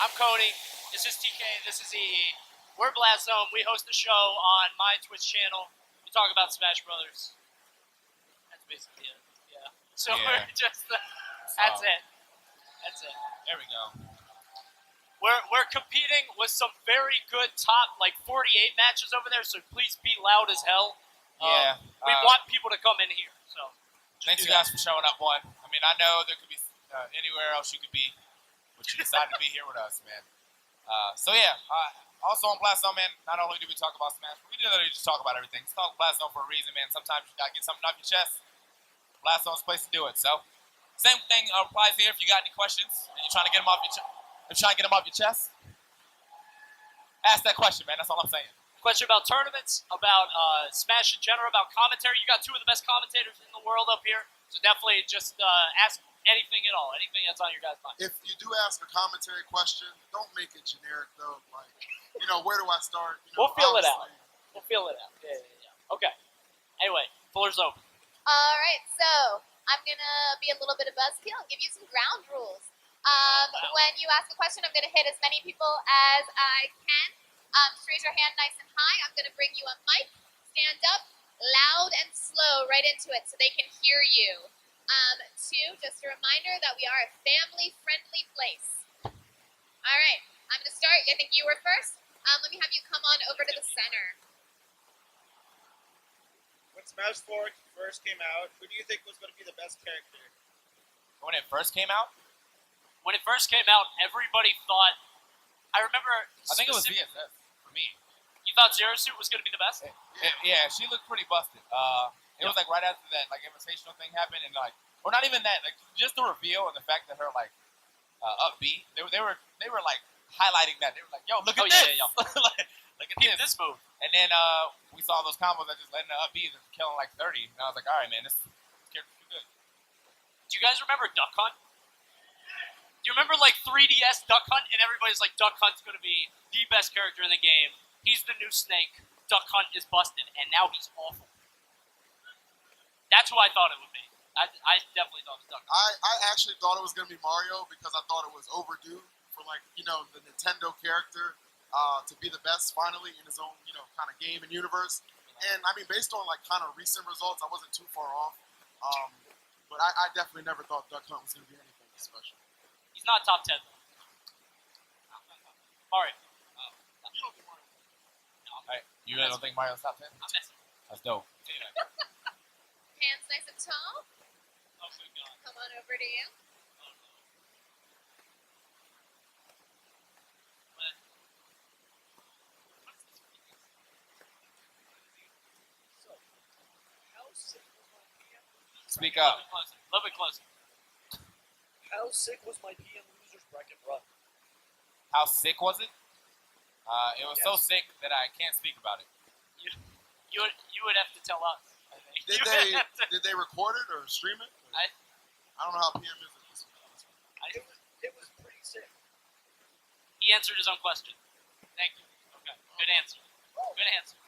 I'm Cody. This is TK. This is EE. We're Blast Zone. We host a show on my Twitch channel. We talk about Smash Brothers. That's basically it. Yeah. So we're just that's it. That's it. There we go. We're competing with some very good top 48 matches over there. So please be loud as hell. Yeah. We want people to come in here. So thanks you guys for showing up. One. I mean, I know there could be anywhere else you could be, but you decided to be here with us, man. Also on Blast Zone, man, not only do we talk about Smash, but we literally just talk about everything. It's called Blast Zone for a reason, man. Sometimes you gotta get something off your chest. Blast Zone's the place to do it. So, same thing applies here. If you got any questions and you're trying to get them off your chest, ask that question, man. That's all I'm saying. Question about tournaments, about Smash in general, about commentary. You got two of the best commentators in the world up here, so definitely just ask anything at all, anything that's on your guys' mind. If you do ask a commentary question, don't make it generic though. Where do I start? We'll feel it out. Yeah. Okay. Anyway, floor's open. All right, so I'm gonna be a little bit of buzzkill and give you some ground rules. When you ask a question, I'm gonna hit as many people as I can. Just raise your hand nice and high. I'm gonna bring you a mic. Stand up, loud and slow, right into it, so they can hear you. Two, just a reminder that we are a family-friendly place. All right, I'm going to start. I think you were first. Let me have you come on over to the center. When Smash 4 first came out, who do you think was going to be the best character? When it first came out? When it first came out, everybody thought... I think it was VSS for me. You thought Zero Suit was going to be the best? Yeah, she looked pretty busted. It was right after that invitational thing happened, and or not even that, just the reveal and the fact that her upbeat, they were highlighting that. They were like, "Yo, look at this! Yeah. Look at this move!" And then we saw those combos that just letting the upbeat and killing 30, and I was like, "All right, man, this character's too good." Do you guys remember Duck Hunt? Do you remember 3DS Duck Hunt, and everybody's like, Duck Hunt's going to be the best character in the game. He's the new Snake. Duck Hunt is busted, and now he's awful. That's who I thought it would be. I definitely thought it was Duck Hunt. I actually thought it was going to be Mario because I thought it was overdue for the Nintendo character to be the best finally in his own kind of game and universe. And I mean, based on kind of recent results, I wasn't too far off. But I definitely never thought Duck Hunt was going to be anything special. He's not top 10. Mario. You don't think Mario? No. All right, you really don't think Mario's top 10? I'm messing. That's dope. Anyway. Hands nice and tall. Oh, good God. Come on over to you. Oh, no. What? What's this? So, how sick was my DM? Speak up. A little bit closer. How sick was my DM losers bracket run? How sick was it? It was so Yes. sick that I can't speak about it. You would have to tell us. I think. Did they record it or stream it? I don't know how PM is at this one. It was pretty sick. He answered his own question. Thank you. Okay. Good answer. Good answer.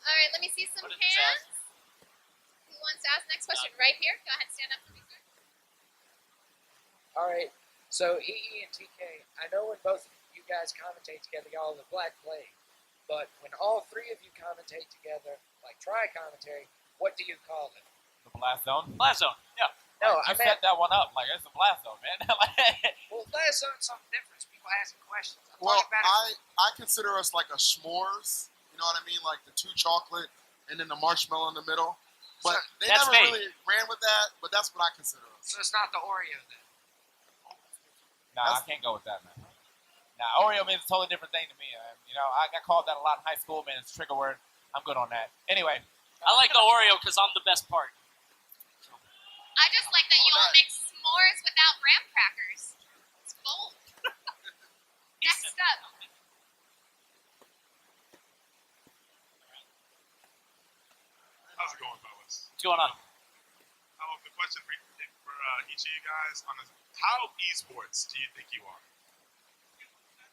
All right, let me see some What did this hands. Who wants to ask the next question? Right here. Go ahead, stand up for me, sir. All right, so EE and TK, I know when both of you guys commentate together, y'all are the Black Plague, but when all three of you commentate together, try commentary, what do you call it? The Blast Zone? Blast Zone. Yeah. No, You I meant, set that one up. It's a Blast Zone, man. well, Blast Zone's something different. It's people asking questions. I'm Well, talking about I consider us like a s'mores. You know what I mean? Like the 2 chocolate and then the marshmallow in the middle. But they That's never me. really ran with that. But that's what I consider us. so it's not the Oreo then. Nah, I can't go with that, man. Nah, Oreo means a totally different thing to me. I got called that a lot in high school, man. It's a trigger word. I'm good on that. Anyway. I like the Oreo because I'm the best part. I just like that you all make s'mores without graham crackers. It's bold. Next up. How's it going, fellas? What's going on? The question for each of you guys how esports do you think you are?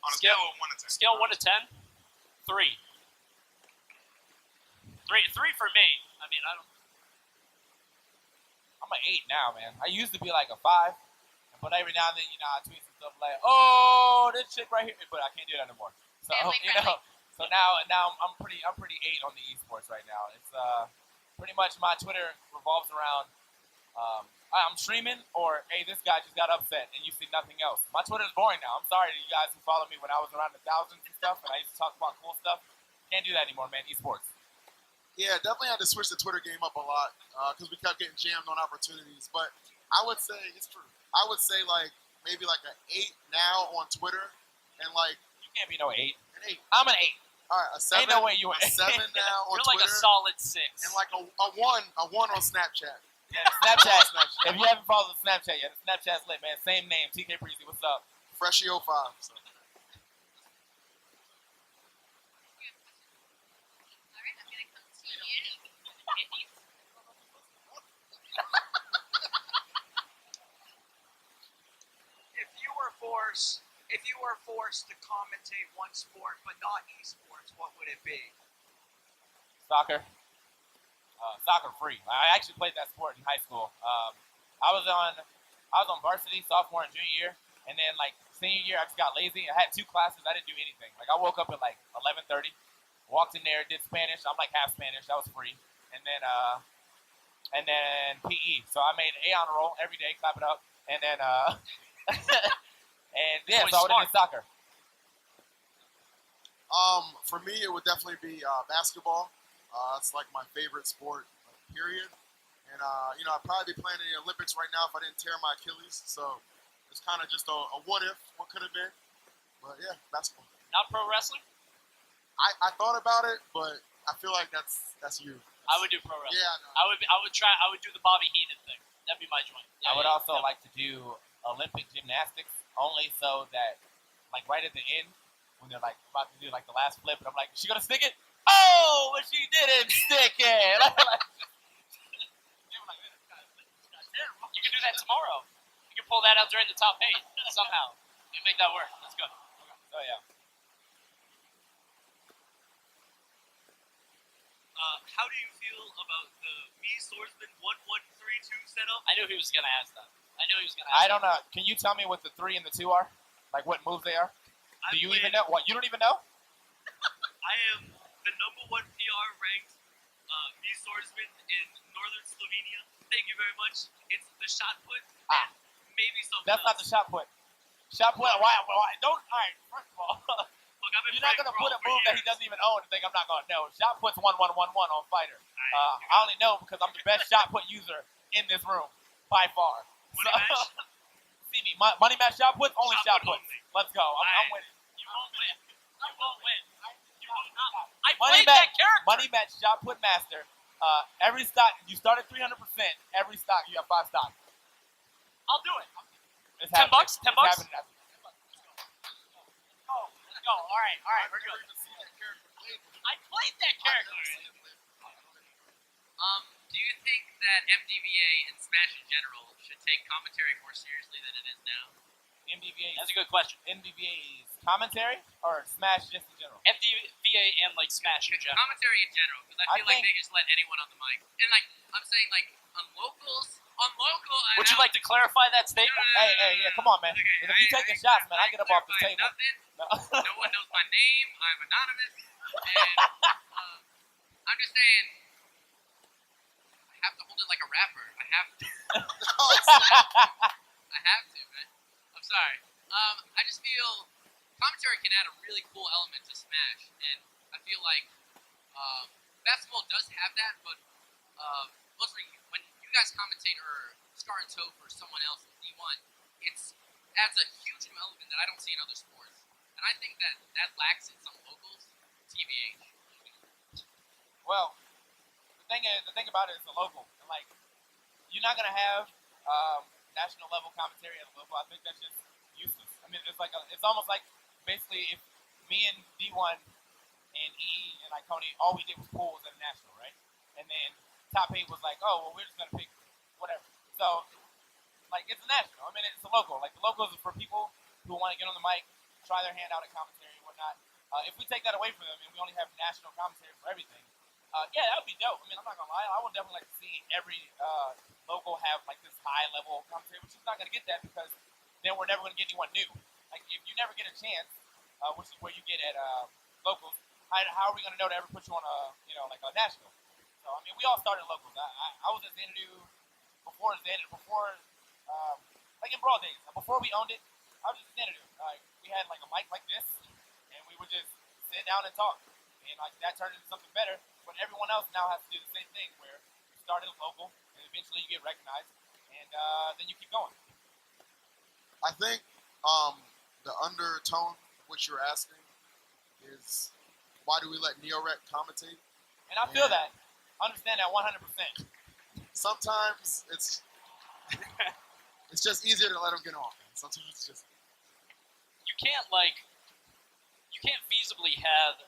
On a scale of 1 to 10. Scale 1 to 10? 3. 3 for me. I mean, I'm I'm an 8 now, man. I used to be like a 5. But every now and then, I tweet some stuff like, "Oh, this chick right here," but I can't do that anymore. So Family friendly. so now I'm pretty 8 on the esports right now. It's pretty much my Twitter revolves around I'm streaming, or hey, this guy just got upset, and you see nothing else. My Twitter is boring now. I'm sorry to you guys who followed me when I was around the thousands and stuff, and I used to talk about cool stuff. Can't do that anymore, man. Esports. Yeah, definitely had to switch the Twitter game up a lot because we kept getting jammed on opportunities. But I would say it's true. I would say maybe an 8 now on Twitter, and You can't be no 8. an 8. I'm an 8. All right, a 7. Ain't no way you a 7 now on You're Twitter, like a solid 6. and a 1 on Snapchat. Yeah, Snapchat. If you haven't followed the Snapchat yet, the Snapchat's lit, man. Same name, TK Breezy. What's up? Freshie 05. So. All right, I'm gonna come to you. If you were forced to commentate one sport but not esports, what would it be? Soccer. Soccer free. I actually played that sport in high school. I was on varsity sophomore and junior year, and then senior year I just got lazy. I had 2 classes. I didn't do anything. I woke up at 11:30, walked in there, did Spanish. I'm half Spanish. That was free, and then PE. So I made A honor roll every day. Clap it up, and then and yeah, so I would have did soccer. For me, it would definitely be basketball. It's my favorite sport, period. And I'd probably be playing in the Olympics right now if I didn't tear my Achilles. So it's kind of just a what if, what could have been. But yeah, basketball. Not pro wrestling? I thought about it, but I feel like that's you. I would do pro wrestling. Yeah, no. I would do the Bobby Heenan thing. That'd be my joint. I would also like to do Olympic gymnastics, only so that right at the end when they're about to do the last flip, and I'm like, is she gonna stick it? Oh, but she didn't stick it. You can do that tomorrow. You can pull that out during the top 8 somehow. You can make that work. Let's go. Oh yeah. How do you feel about the me swordsman 1132 setup? I knew he was gonna ask that. I don't know. Can you tell me what the 3 and the 2 are? What moves they are? Do you even know? What, you don't even know? I am the #1 PR ranked me swordsman in northern Slovenia. Thank you very much. It's the shot put and maybe something That's not the shot put. Shot put. Why? Don't. All right. First of all, Look, I've been you're not playing gonna Brawl put a for move that he years. doesn't even own and think I'm not gonna know. Shot put's 1111 on Fighter. I only know because I'm the best shot put user in this room by far. Money match? See me, money match shot puts, only shot Shot put puts. only. Let's go. I'm winning. You won't win. You won't win. You won't not. I Money played that match, character. money match shot put master. Every stock you start at 300%. Every stock you have 5 stocks. I'll do it. It's 10 happening. bucks? 10 It's bucks? happening. Oh, let's go. All right, we're good. I played that character. Do you think that MDVA and Smash in general should take commentary more seriously than it is now? MDVA. That's a good question. MDVA's commentary or Smash just in general? MDVA and Smash in general. Commentary in general, because I I feel like think- they just let anyone on the mic. And I'm saying on local. Would you like to clarify that statement? Hey, yeah, come on, man. Okay, If you taking shots, man, I get up off the table. Nothing. No. No one knows my name. I'm anonymous. And I'm just saying, I have to hold it like a rapper. I have to. I have to, man. I'm sorry. I just feel commentary can add a really cool element to Smash, and I feel like basketball does have that, but mostly when you guys commentate or scar and toe for someone else in D1, it adds a huge new element that I don't see in other sports, and I think that lacks in some locals. TBH. Well, the thing about it is the local. You're not gonna have national level commentary at a local. I think that's just useless. I mean, it's almost like basically if me and D1 and E and Coney, all we did was pools at a national, right? And then top 8 was like, oh, well, we're just gonna pick whatever. So it's a national. I mean, it's a local. The locals are for people who want to get on the mic, try their hand out at commentary and whatnot. If we take that away from them and we only have national commentary for everything, yeah, that would be dope. I mean, I'm not gonna lie. I would definitely like to see every local have this high level commentary, which is not gonna get that because then we're never going to get anyone new. Like, if you never get a chance, which is where you get at locals, how are we going to know to ever put you on like a national? So, I mean, we all started locals. I was at Xanadu before like in Brawl days. Before we owned it, I was just at Xanadu. We had like a mic like this, and we would just sit down and talk. And like that turned into something better. But everyone else now has to do the same thing where you started local, and eventually you get recognized, and then you keep going. I think the undertone of what you're asking is why do we let Neorec commentate? And I feel that. I understand that 100%. Sometimes it's just easier to let them get on. Sometimes it's just You can't feasibly have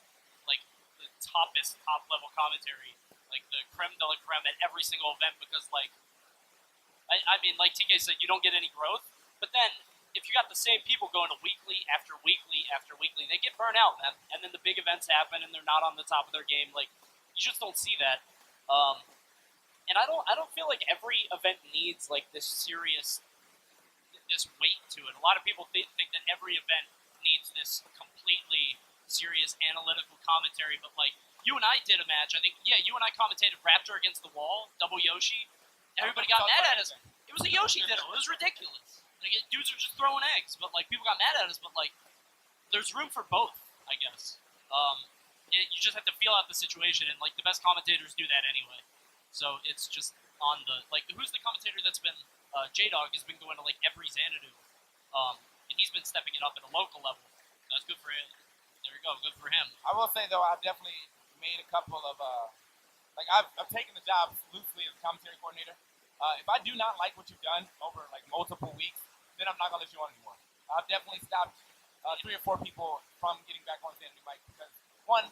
like the top level commentary, like the creme de la creme at every single event because like I mean like TK said, you don't get any growth. But then if you got the same people going to weekly after weekly after weekly, they get burnt out, man. And then the big events happen and they're not on the top of their game. Like you just don't see that. And I don't feel like every event needs like this weight to it. A lot of people think that every event needs this completely serious analytical commentary, but like you and I did a match. I think you and I commentated Raptor against the wall, double Yoshi. Everybody got mad at us. It was a Yoshi diddle. It was ridiculous. Like dudes are just throwing eggs, but like people got mad at us. But like there's room for both, I guess. You just have to feel out the situation, and like the best commentators do that anyway. So it's just on the like who's the commentator that's been J-Dog has been going to like every Xanadu, and he's been stepping it up at a local level. That's good for him. There you go, good for him. I will say though, I've definitely made a couple of like I've taken the job loosely as commentary coordinator. If I do not like what you've done over like multiple weeks, then I'm not gonna let you on anymore. I've definitely stopped 3 or 4 people from getting back on Xanadu Mike because one,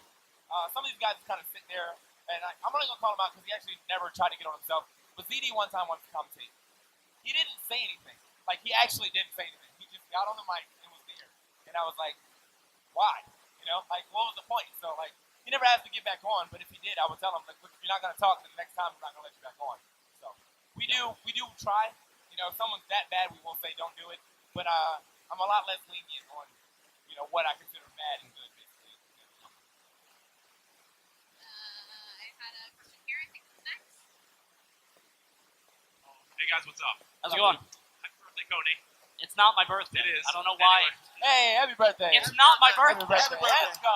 some of these guys kind of sit there, and I'm only gonna call him out because he actually never tried to get on himself. But ZD one time wanted to commentate. He didn't say anything. Like he actually didn't say anything. He just got on the mic and was there, and I was like, why? You know, like what was the point? So like he never has to get back on, but if he did, I would tell him like, look, if you're not gonna talk, then the next time I'm not gonna let you back on. So we do try. You know, if someone's that bad, we won't say don't do it. But I'm a lot less lenient on what I consider bad and good. Basically. I had a question here. I think it's next. Hey guys, what's up? How's it going? Happy birthday, Cody. It's not my birthday. It is. I don't know why. Anyway. Hey, happy birthday! It's not my birthday. Happy birthday! Let's go.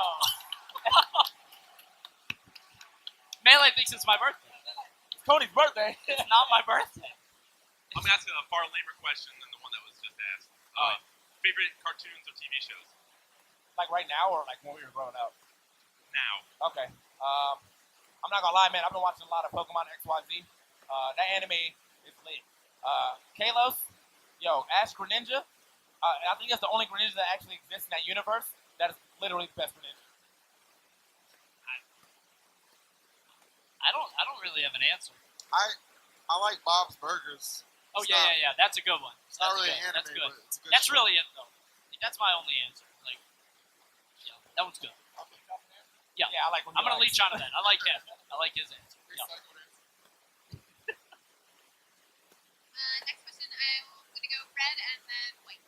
Melee thinks it's my birthday. It's Codys' birthday. It's not my birthday. I'm gonna ask a far lamer question than the one that was just asked. Favorite cartoons or TV shows? Like right now, or like when we were growing up? Now. Okay. I'm not gonna lie, man. I've been watching a lot of Pokemon XYZ. That anime is lit. Kalos, Ash Greninja. I think that's the only Greninja that actually exists in that universe. That is literally the best Greninja. I don't really have an answer. I like Bob's Burgers. Oh It's yeah. That's a good one. It's not That's really good. an That's anime, good. but it's a good That's show. really it though. That's my only answer. Like, yeah, that one's good. Yeah, I like. I'm gonna leech onto that. I like him. I like his answer. Yeah. Next question. I'm gonna go red and then white.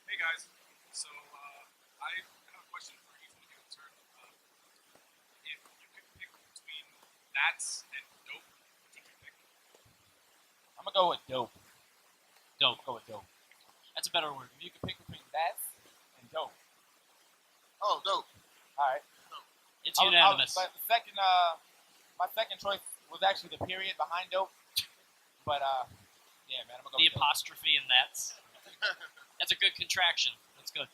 Hey guys. So I have a question for each one of you in turn. If you could pick between Bats and Dope, which would you pick? I'm gonna go with dope. Dope. Go with dope. That's a better word. If you could pick between that and dope. Oh, dope. All right. It's unanimous. But the second, my second choice was actually the period behind dope. But yeah, man, I'm gonna go The with dope. apostrophe in that's a good contraction. That's good.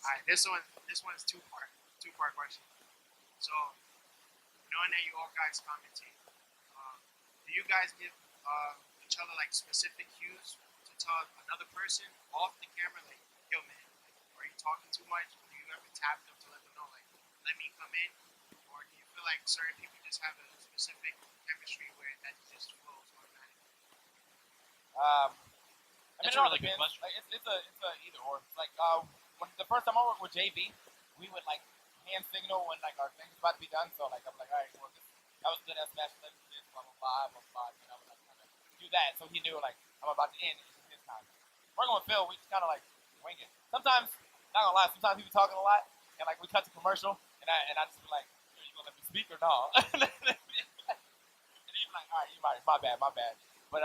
Alright, this one's two-part question. So, knowing that you all guys commentate, do you guys give each other like specific cues to tell another person off the camera, like, yo man, are you talking too much? Do you ever tap them to let them know, like, let me come in? Or do you feel like certain people just have a specific chemistry where that just flows automatically? That's it all a really good depends. question. Like, it's a either or. Like when the first time I worked with JB, we would like hand signal when like our thing's about to be done. So like I'm like, all right, well, that was good. That's Smash Legends. blah blah blah blah blah. You know, like kind of do that, so he knew like I'm about to end. It's his time. Working with Phil, we just kind of like wing it. Sometimes, not gonna lie, sometimes he be talking a lot, and like we cut to commercial, and I just be like, "Are you gonna let me speak or no?" And he's like, "All right, you're right. My bad, my bad." But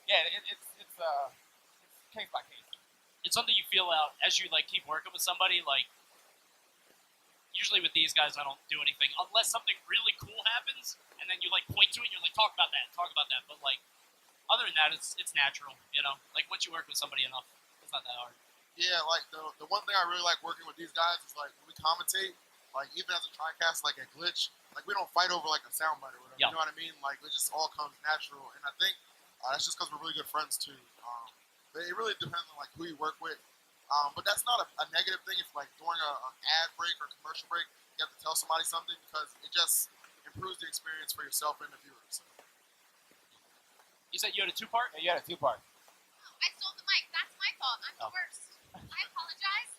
yeah, it's case by case. It's something you feel out as you like keep working with somebody. Like usually with these guys, I don't do anything unless something really cool happens, and then you like point to it and you're like, talk about that. But like other than that, it's natural. You know, like once you work with somebody enough, it's not that hard. Yeah, like the one thing I really like working with these guys is like when we commentate, like even as a TriCast, like at Glitch, like we don't fight over like a soundbite or whatever. Yeah. You know what I mean? Like it just all comes natural, and I think that's just because we're really good friends too. But it really depends on like who you work with. But that's not a negative thing. If like during an ad break or commercial break, you have to tell somebody something because it just improves the experience for yourself and the viewers. So. You said you had a two-part? Yeah, you had a two-part. Oh, I stole the mic. That's my fault. I'm the worst. I apologize.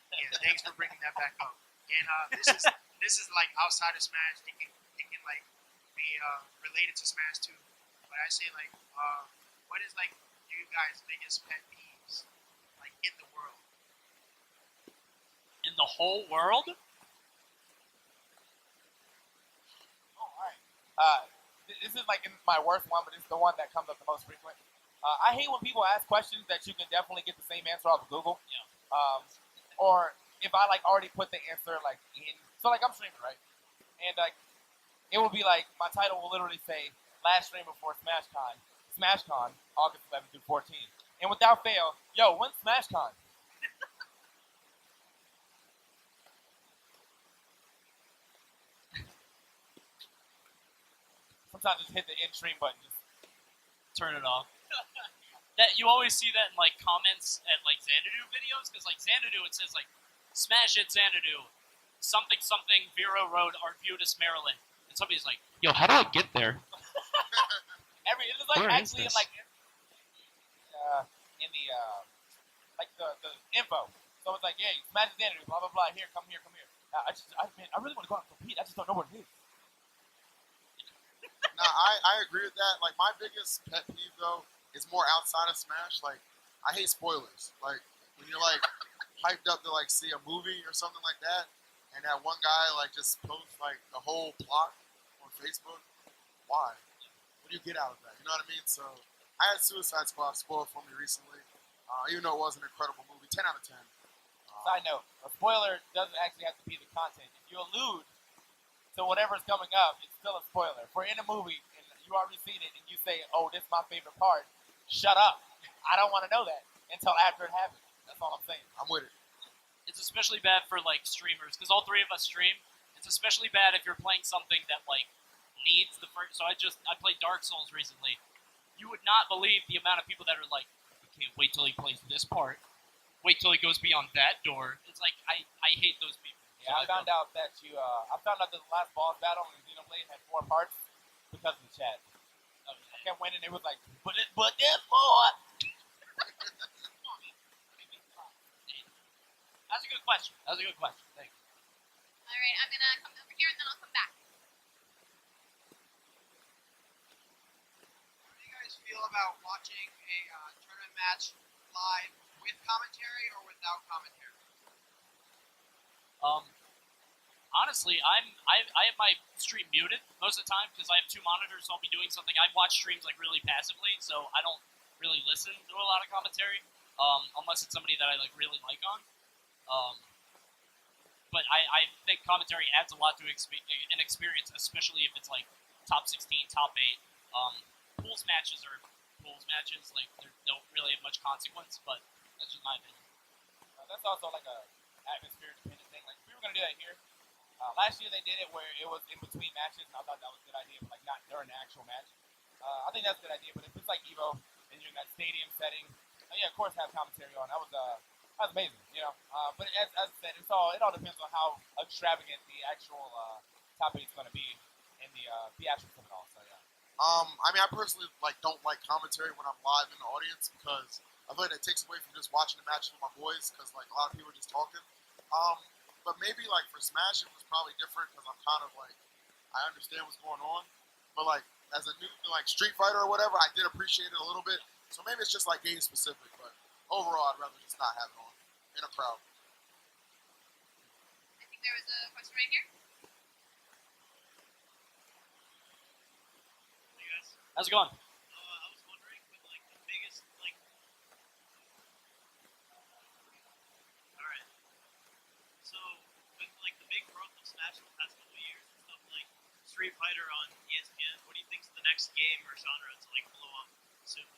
Yeah, thanks for bringing that back up. And this is like outside of Smash. It can like be related to Smash too. But I say like, what is like you guys' biggest pet peeves like in the world? In the whole world? Oh, all right. This is like my worst one, but it's the one that comes up the most frequent. I hate when people ask questions that you can definitely get the same answer off of Google. Yeah. Or if I like already put the answer like in, so like I'm streaming, right? And like it will be like my title will literally say last stream before SmashCon, August 11th through 14th. And without fail, yo, when's SmashCon? Sometimes just hit the end stream button. Just turn it off. That you always see that in like comments at like Xanadu videos, because like Xanadu it says like smash it Xanadu, something something Vero Road, Arbutus, Maryland, and somebody's like, yo, how do I get there? it's like Where is actually this? like in the like the info. So it's like, yeah, smash Xanadu, blah blah blah. Here, come here. I really want to go out and compete. I just don't know what it is. Nah, I agree with that. Like my biggest pet peeve though is more outside of Smash. Like I hate spoilers. Like when you're like hyped up to like see a movie or something like that, and that one guy like just posts like the whole plot on Facebook. Why? What do you get out of that? You know what I mean? So I had Suicide Squad spoiled for me recently, even though it was an incredible movie. 10 out of 10. Side note: a spoiler doesn't actually have to be the content. If you allude to whatever's coming up, it's still a spoiler. If we're in a movie and you already seen it and you say, "Oh, this is my favorite part," shut up. I don't want to know that until after it happens. That's all I'm saying. I'm with it. It's especially bad for like streamers, because all three of us stream. It's especially bad if you're playing something that like needs the first. So I played Dark Souls recently. You would not believe the amount of people that are like, "I can't wait till he plays this part. Wait till he goes beyond that door." It's like I hate those people. Yeah, I found out that I found out that the last boss battle in Xenoblade had 4 parts because of the chat. I kept winning. It was like, but there's more. That's a good question. Thank you. All right, I'm gonna come over here and then I'll come back. How do you guys feel about watching a tournament match live with commentary or without commentary? Honestly, I have my stream muted most of the time because I have 2 monitors, so I'll be doing something. I watch streams like really passively, so I don't really listen to a lot of commentary, unless it's somebody that I like really like on. But I think commentary adds a lot to an experience, especially if it's like top 16, top 8. Pools matches are pools matches, like they don't really have much consequence, but that's just my opinion. That's also like a atmosphere dependent thing. Like if we were gonna do that here. Last year they did it where it was in between matches, and I thought that was a good idea, but like not during the actual match. I think that's a good idea, but if it's like Evo and you're in that stadium setting, yeah, of course have commentary on. That was amazing, you know. But as I said, it all depends on how extravagant the actual top 8 is going to be in the actual tournament. So yeah. I mean, I personally like don't like commentary when I'm live in the audience because I feel like that takes away from just watching the matches with my boys because like a lot of people are just talking. But maybe like for Smash, it was probably different because I'm kind of like I understand what's going on. But like as a new like Street Fighter or whatever, I did appreciate it a little bit. So maybe it's just like game specific. But overall, I'd rather just not have it on in a crowd. I think there was a question right here. Hey guys. How's it going? I was wondering, with like the biggest, like, all right. So with like the big growth of Smash in the past couple of years and stuff like Street Fighter on ESPN, what do you think's the next game or genre to like blow up soon?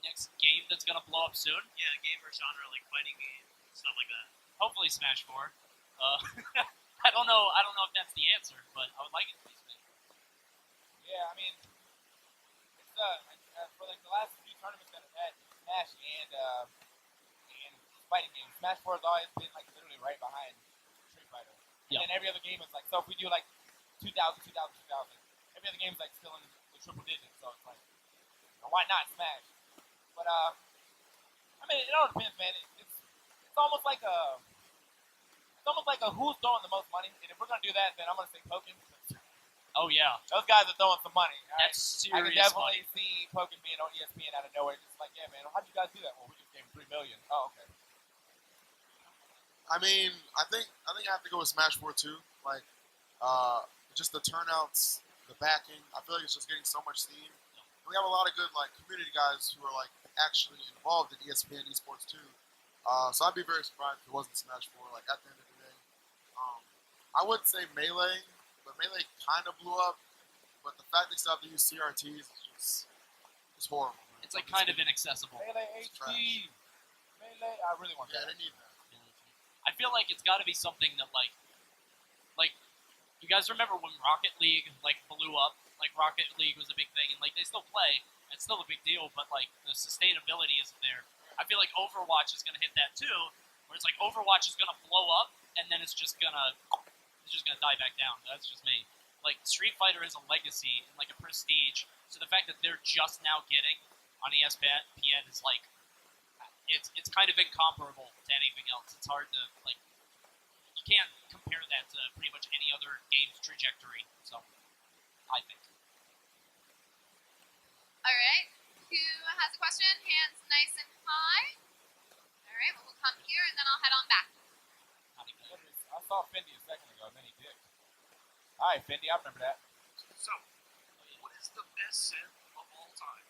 Next game that's gonna blow up soon? Yeah, game or genre, like fighting game, stuff like that. Hopefully Smash 4. I don't know if that's the answer, but I would like it to be Smash 4. Yeah, I mean, it's for like the last few tournaments that I've had, Smash and fighting games, Smash 4 has always been like literally right behind Street Fighter. And then every other game is like, so if we do like 2000, every other game is like still in the triple digits. So it's like, you know, why not Smash? But I mean, it all depends, man. It's almost like a who's throwing the most money. And if we're gonna do that, then I'm gonna say Pokken. Oh yeah. Those guys are throwing some money. All right? That's I can serious definitely money. see Pokken being on ESPN out of nowhere. Just like, yeah, man, how'd you guys do that? Well, we just gave him $3 million. Oh, okay. I mean, I think I have to go with Smash 4 too. Like, just the turnouts, the backing. I feel like it's just getting so much steam. And we have a lot of good like community guys who are like actually involved in ESPN esports too. So I'd be very surprised if it wasn't Smash 4. Like at the end of the day, I would say Melee, but Melee kind of blew up. But the fact they still have to use CRTs is just horrible. Man. It's like kind of inaccessible. Melee HD. Melee, I really want Yeah, that. they need that. I feel like it's got to be something that like you guys remember when Rocket League like blew up? Like Rocket League was a big thing, and like they still play. It's still a big deal, but like the sustainability isn't there. I feel like Overwatch is gonna hit that too, where it's like Overwatch is gonna blow up, and then it's just gonna die back down. That's just me. Like Street Fighter is a legacy and like a prestige, so the fact that they're just now getting on ESPN is like it's kind of incomparable to anything else. It's hard to like you can't compare that to pretty much any other game's trajectory. So I think. All right. Who has a question? Hands nice and high. All right. Well, we'll come here and then I'll head on back. I saw Fendi a second ago, and then he dipped. All right, Fendi, I remember that. So, what is the best set of all time?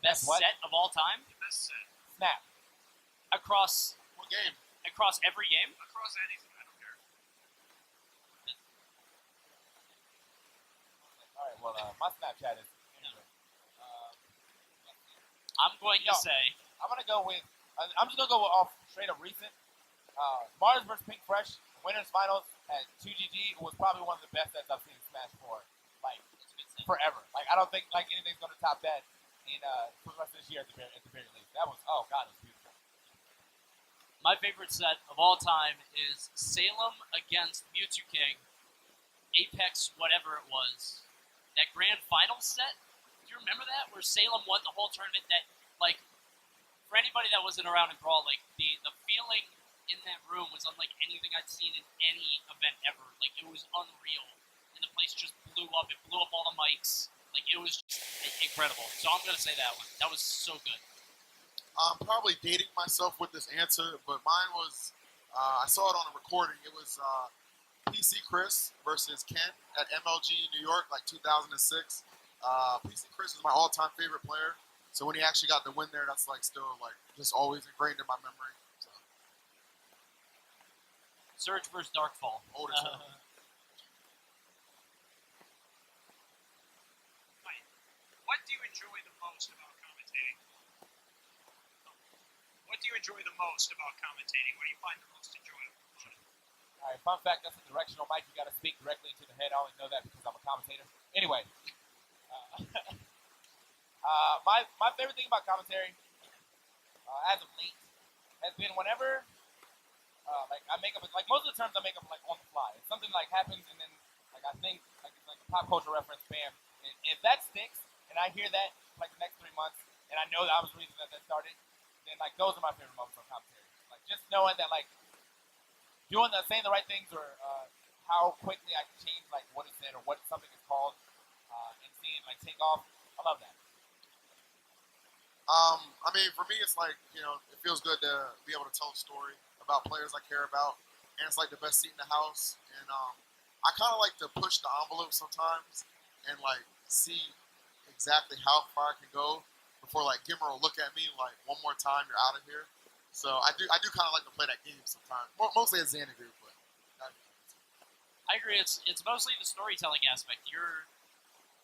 Best what? set of all time The best set Snap. across What game? every game. across anything. I don't care. All right, well, my Snapchat is. I'm going to say I'm gonna go with. I'm just gonna go with off straight up recent. Mars vs Pink Fresh winners finals at 2GG was probably one of the best sets I've seen in Smash 4, like forever. Like I don't think like anything's gonna top that in for the rest of this year at the very least. That was it was beautiful. my favorite set of all time is Salem against Mewtwo King, Apex, whatever it was. That grand final set. Do you remember that? Where Salem won the whole tournament. That like for anybody that wasn't around in Brawl, like the feeling in that room was unlike anything I'd seen in any event ever. Like it was unreal, and the place just blew up. It blew up all the mics. Like it was just incredible. So I'm gonna say that one. That was so good. I'm probably dating myself with this answer, but mine was I saw it on a recording. It was PC Chris versus Ken at MLG New York, like 2006. PC Chris is my all-time favorite player. So when he actually got the win there, that's like still like just always ingrained in my memory. So, Surge versus Darkfall. old as hell. What do you enjoy the most about commentating? What do you enjoy the most about commentating? What do you find the most enjoyable? All right, fun fact: that's a directional mic. You got to speak directly into the head. I only know that because I'm a commentator. Anyway, my favorite thing about commentary, as of late, has been whenever, like I make up like most of the terms I make up like on the fly. If something like happens and then like I think like it's like a pop culture reference, bam. And if that sticks and I hear that like the next 3 months and I know that I was the reason that started, then like those are my favorite moments on commentary. Like just knowing that like saying the right things, or how quickly I can change like what is said or what something is called, and seeing like take off. I love that. I mean, for me, it's like, it feels good to be able to tell a story about players I care about, and it's like the best seat in the house. And I kind of like to push the envelope sometimes and like see exactly how far I can go before like Gimmer will look at me like one more time, you're out of here. So I do kind of like to play that game sometimes, mostly as Xanadu, but. I agree. It's mostly the storytelling aspect. You're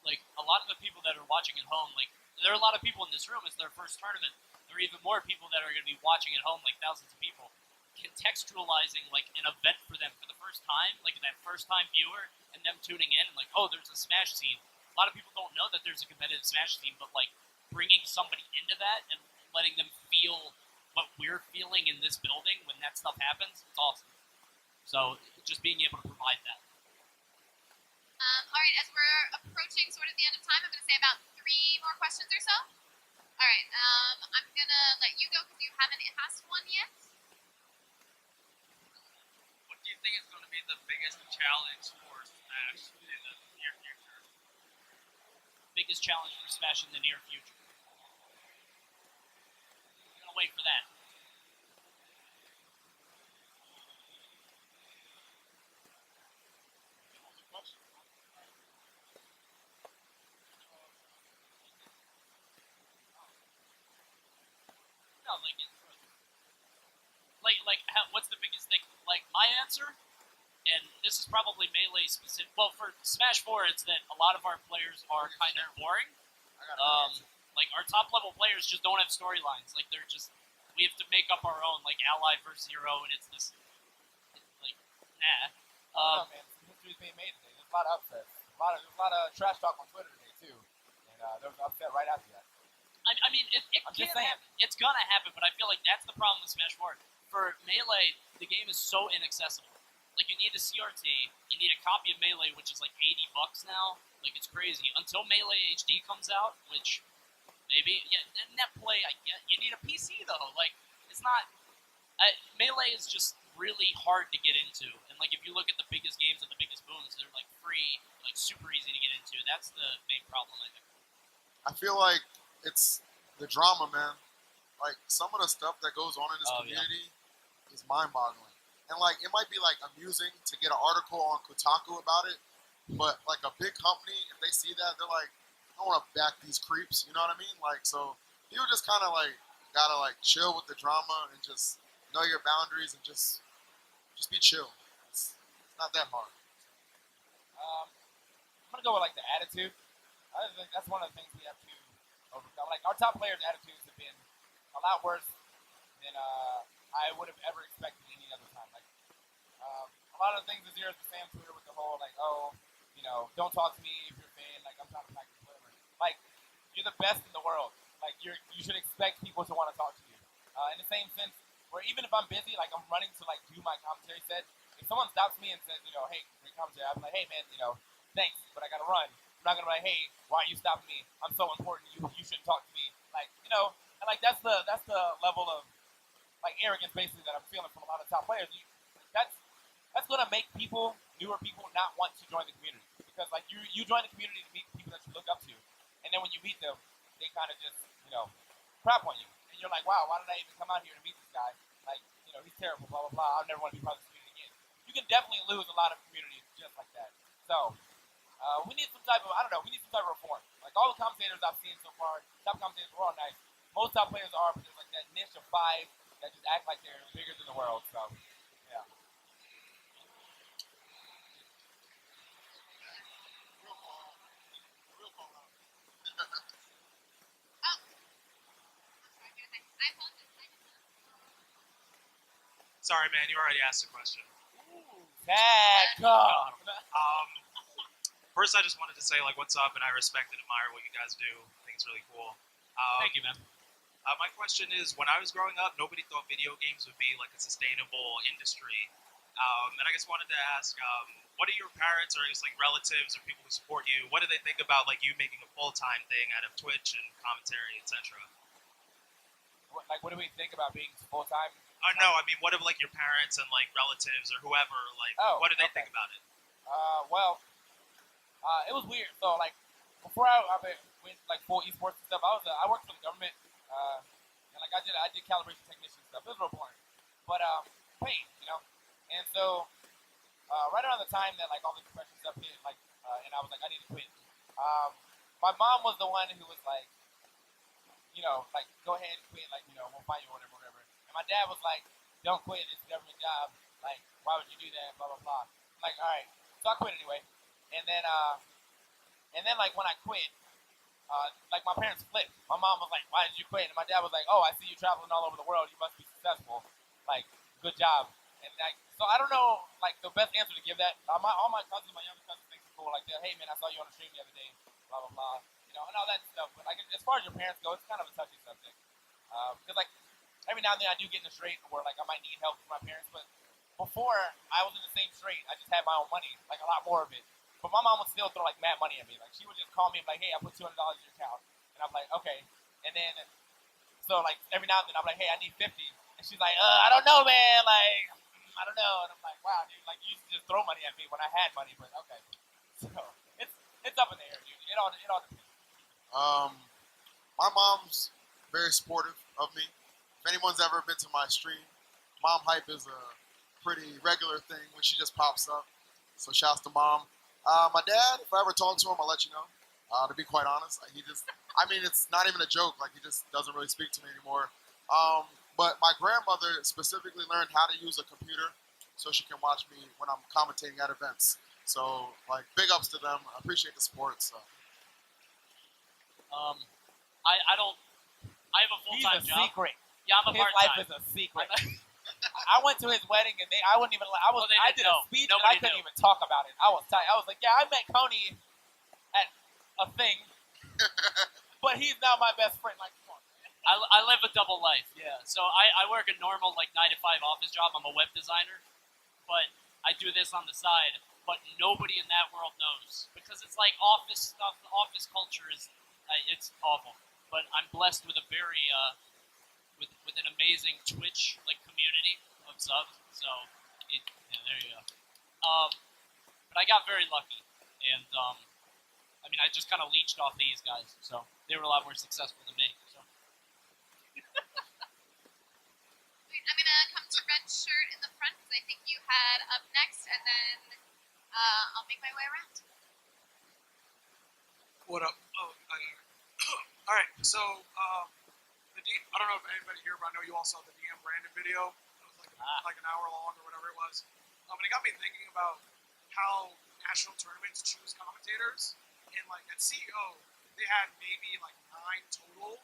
like a lot of the people that are watching at home. Like there are a lot of people in this room. It's their first tournament. There are even more people that are going to be watching at home, like thousands of people, contextualizing like an event for them for the first time, like that first time viewer, and them tuning in and like, oh, there's a Smash scene. A lot of people don't know that there's a competitive Smash scene, but like bringing somebody into that and letting them feel what we're feeling in this building when that stuff happens, it's awesome. So just being able to provide that. All right, as we're approaching sort of the end of time, I'm going to say about 3 more questions or so. All right, I'm going to let you go because you haven't asked one yet. What do you think is going to be the biggest challenge for Smash in the near future? Biggest challenge for Smash in the near future. I'm going to wait for that. No, what's the biggest thing? Like, my answer, and this is probably Melee specific. Well, for Smash 4, it's that a lot of our players are kind of boring. Like, our top level players just don't have storylines. Like, they're just, we have to make up our own, like, Ally versus Zero, and it's this, like, nah. Man, some history's being made today. There's a lot of upsets. There's a lot of trash talk on Twitter today too, and there was an upset right after that. I mean, it I'm can just saying. happen. It's gonna happen, but I feel like that's the problem with Smash 4. For Melee, the game is so inaccessible. Like, you need a CRT, you need a copy of Melee, which is like $80 now. Like, it's crazy. Until Melee HD comes out, which maybe, yeah, net play, I get. You need a PC though. Like, it's not. Melee is just really hard to get into, and like if you look at the biggest games and the biggest boons, they're like free, like super easy to get into. That's the main problem, I think. I feel like it's the drama, man. Like some of the stuff that goes on in this community is mind-boggling. And like it might be like amusing to get an article on Kotaku about it, but like a big company, if they see that, they're like, I want to back these creeps. You know what I mean? Like so, you just kind of like gotta like chill with the drama and just know your boundaries and just be chill. It's not that hard. I'm gonna go with like the attitude. I think that's one of the things we have to overcome. Like our top players' attitudes have been a lot worse than I would have ever expected any other time. Like a lot of the things that Zero's been saying on Twitter with the whole like, oh, don't talk to me if you're a fan. Like I'm trying to practice whatever. Like you're the best in the world. Like you should expect people to want to talk to you. In the same sense, where even if I'm busy, like I'm running to like do my commentary set. If someone stops me and says, hey, great commentary, I'm like, hey man, thanks, but I gotta run. I'm not gonna be like, hey, why are you stopping me? I'm so important. You shouldn't talk to me. Like, and like that's the level of like arrogance basically that I'm feeling from a lot of top players. That's gonna make newer people not want to join the community because like you join the community to meet people that you look up to, and then when you meet them, they kind of just crap on you, and you're like, wow, why did I even come out here to meet this guy? Like, he's terrible, blah blah blah. I'll never want to be part of this community again. You can definitely lose a lot of communities just like that. So. We need some type of, we need some type of reform. Like all the commentators I've seen so far, top commentators were all nice. Most top players are, but there's like that niche of 5 that just act like they're bigger than the world. So, yeah. Sorry, man, you already asked the question. First, I just wanted to say, like, what's up, and I respect and admire what you guys do. I think it's really cool. Thank you, man. My question is, when I was growing up, nobody thought video games would be, like, a sustainable industry. And I just wanted to ask, what are your parents or just, like, relatives or people who support you, what do they think about, like, you making a full-time thing out of Twitch and commentary, etc.? What do we think about being full-time? No, I mean, what if like your parents and like relatives or whoever, like, Oh, what do they okay. think about it? Well, it was weird. So like before I went like full esports and stuff, I worked for the government, and like I did calibration technician stuff. It was real boring, but paid, you know. And so right around the time that like all the depression stuff hit, like, and I was like, I need to quit. My mom was the one who was like, you know, like, go ahead and quit, like, you know, we'll find you whatever, whatever. And my dad was like, don't quit, it's a government job. Like, why would you do that? Blah blah blah. I'm like, all right. So I quit anyway. And then like when I quit, like my parents flipped. My mom was like, why did you quit? And my dad was like, oh, I see you traveling all over the world. You must be successful. Like, good job. And like, so I don't know, like the best answer to give that. All my cousins, my younger cousins think it's cool. Like, hey man, I saw you on the stream the other day. Blah blah blah. You know, and all that stuff. But like, as far as your parents go, it's kind of a touchy subject. Because like every now and then I do get in a strait where like I might need help from my parents. But before I was in the same strait, I just had my own money, like a lot more of it. But my mom would still throw like mad money at me. Like she would just call me and be like, hey, I put $200 in your account, and I'm like, okay. And then so like every now and then I'm like, hey, I need 50, and she's like, I don't know, man. Like I don't know. And I'm like, wow, dude. Like you used to just throw money at me when I had money, but okay. So it's up in the air, dude. It all depends. My mom's very supportive of me. If anyone's ever been to my stream, Mom Hype is a pretty regular thing when she just pops up. So shouts to Mom. My dad, if I ever talk to him, I'll let you know. To be quite honest, it's not even a joke. Like he just doesn't really speak to me anymore. But my grandmother specifically learned how to use a computer so she can watch me when I'm commentating at events. So like big ups to them. I appreciate the support. So. I have a full-time He's a job. secret. Yeah, I'm a His part-time. life is a secret. I went to his wedding and I wouldn't even. I did a speech and I couldn't even talk about it. I was tight. I was like, yeah, I met Coney at a thing, but he's now my best friend. Like, come on, man. I live a double life. Yeah. So I work a normal like 9 to 5 office job. I'm a web designer, but I do this on the side. But nobody in that world knows because it's like office stuff. The office culture is it's awful. But I'm blessed with a very with an amazing Twitch like community of subs. So there you go. But I got very lucky, and I mean I just kind of leached off these guys, so they were a lot more successful than me. So. Wait, I'm gonna come to red shirt in the front because I think you had up next, and then I'll make my way around. What up? Oh, all right. So, I don't know if anybody here, but I know you all saw the DM Brandon video. It was like an hour long or whatever it was. And it got me thinking about how national tournaments choose commentators. And like at CEO, they had maybe like 9 total,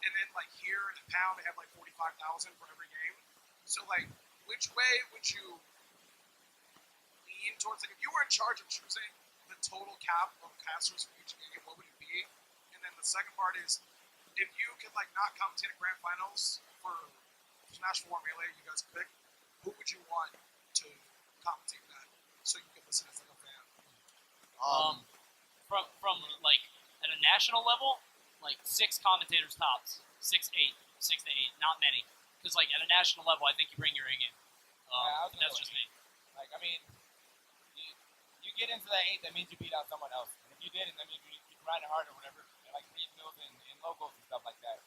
and then like here in the pound, they have like 45,000 for every game. So like, which way would you lean towards? Like, if you were in charge of choosing the total cap of casters for each game, what would it be? And then the second part is, if you could like not commentate at grand finals for Smash 4 Melee, you guys pick, who would you want to commentate that so you can listen as like a fan? From like at a national level, like 6 commentators tops, 6 to 8, not many. Because like at a national level, I think you bring your A game. That's just me. Like I mean, you get into that 8, that means you beat out someone else. And if you didn't, that means you grinded hard or whatever. Like regionals and locals and stuff like that.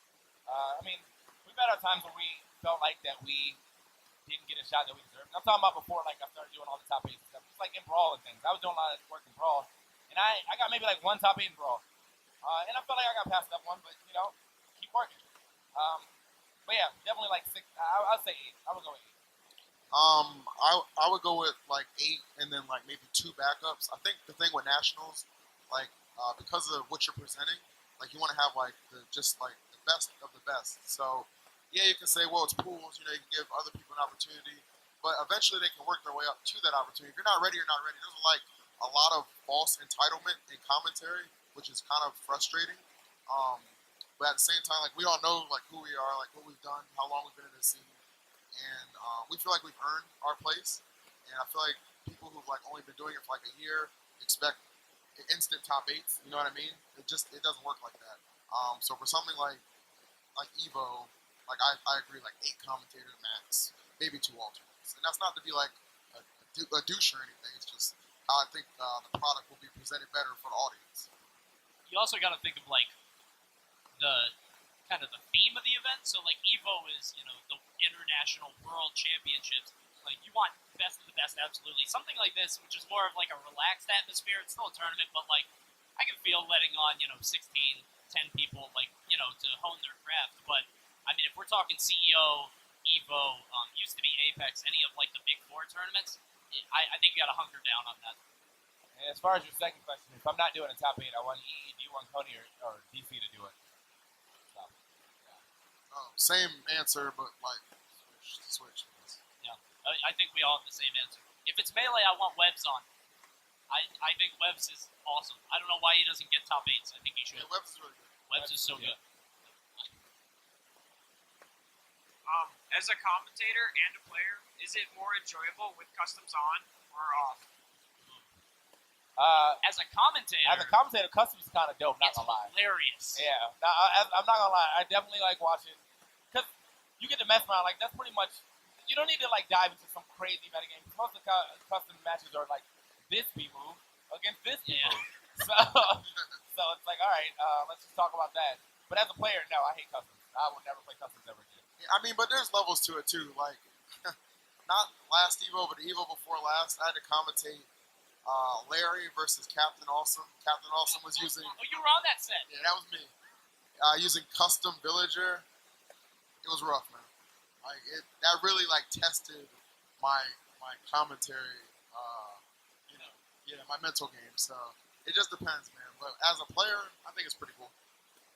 I mean, we've had our times where we felt like that we didn't get a shot that we deserved. I'm talking about before like I started doing all the top 8s and stuff. Just like in Brawl and things. I was doing a lot of work in Brawl. And I got maybe like 1 top 8 in Brawl. And I felt like I got past that one, but you know, keep working. But yeah, definitely like 6. I'll say 8. I would go 8. I would go with like 8 and then like maybe 2 backups. I think the thing with nationals, like because of what you're presenting, like you want to have like the best of the best. So yeah, you can say, well, it's pools. You know, you can give other people an opportunity, but eventually they can work their way up to that opportunity. If you're not ready, you're not ready. There's like a lot of false entitlement in commentary, which is kind of frustrating. But at the same time, like we all know like who we are, like what we've done, how long we've been in this scene. And we feel like we've earned our place. And I feel like people who've like only been doing it for like a year expect instant top 8s. You know what I mean? It doesn't work like that. So for something like Evo, like I agree, like 8 commentator max, maybe 2 alternates. And that's not to be like a douche or anything. It's just how I think the product will be presented better for the audience. You also got to think of like the kind of the theme of the event. So like Evo is, you know, the international world championships. Like you want best of the best, absolutely. Something like this, which is more of like a relaxed atmosphere. It's still a tournament, but like I can feel letting on, you know, 16, 10 people, like, you know, to hone their craft. But I mean, if we're talking CEO, Evo, used to be Apex, any of like the big 4 tournaments, I think you got to hunker down on that. And as far as your second question, if I'm not doing a top 8, I want EE, do you want Cody or DC to do it? So, yeah. Same answer, but like switch. Yeah, I think we all have the same answer. If it's Melee, I want Webs on. I think Webs is awesome. I don't know why he doesn't get top 8s. I think he should. Yeah, Webs is really good. Webs is so good. As a commentator and a player, is it more enjoyable with customs on or off? As a commentator, customs is kind of dope. Not it's gonna lie. hilarious. Yeah, I'm not gonna lie. I definitely like watching because you get to mess around. Like that's pretty much. You don't need to like dive into some crazy metagame. Most of the custom matches are like this B move against this B move. So it's like, all right, let's just talk about that. But as a player, no, I hate customs. I will never play customs ever again. Yeah, I mean, but there's levels to it too. Like, not last Evo, but the Evo before last, I had to commentate Larry versus Captain Awesome. Captain Awesome was using. Oh, you were on that set. Yeah, that was me. Using custom villager. It was rough, man. Like that really like tested my commentary. My mental game. So it just depends, man. But as a player, I think it's pretty cool.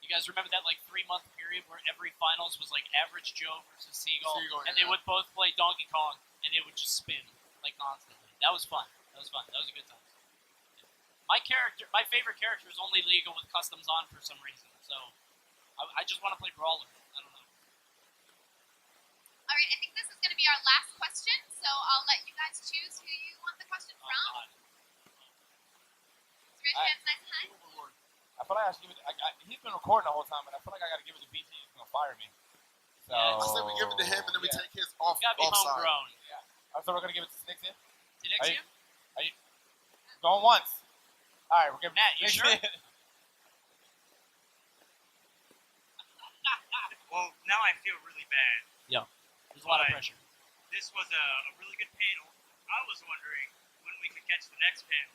You guys remember that like 3-month period where every finals was like Average Joe versus Seagull, and they would both play Donkey Kong, and it would just spin like constantly. That was fun. That was a good time. My favorite character is only legal with customs on for some reason. So I just want to play Brawler. I don't know. All right, I think this is going to be our last question, so I'll let you guys choose who you want the question from. God. So raise your hands nice and high. I feel like I should give it. He's been recording the whole time, and I feel like I got to give it to BT. He's gonna fire me. So I say we give it to him, and then we take his off. It's gotta be offside. homegrown. Yeah. So we're gonna give it to Snixie. To Nixium? Are you going once? All right, we're giving Matt, you it to sure? Well, now I feel really bad. There's a lot of pressure. This was a really good panel. I was wondering when we could catch the next panel,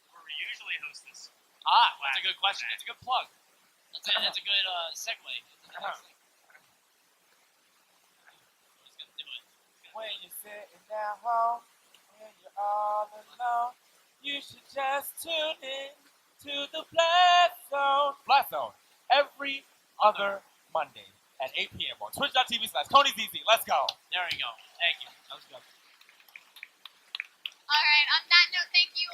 where we usually host this. That's a good question. That's a good plug. That's a good segue. Into the next thing. Who's gonna do it? When you're sitting down home, when you're all alone, you should just tune in to the Blast Zone. Blast Zone every other Monday at 8 p.m. on twitch.tv/CodysBirthday. Let's go. There you go. Thank you. That was good. All right, on that note, thank you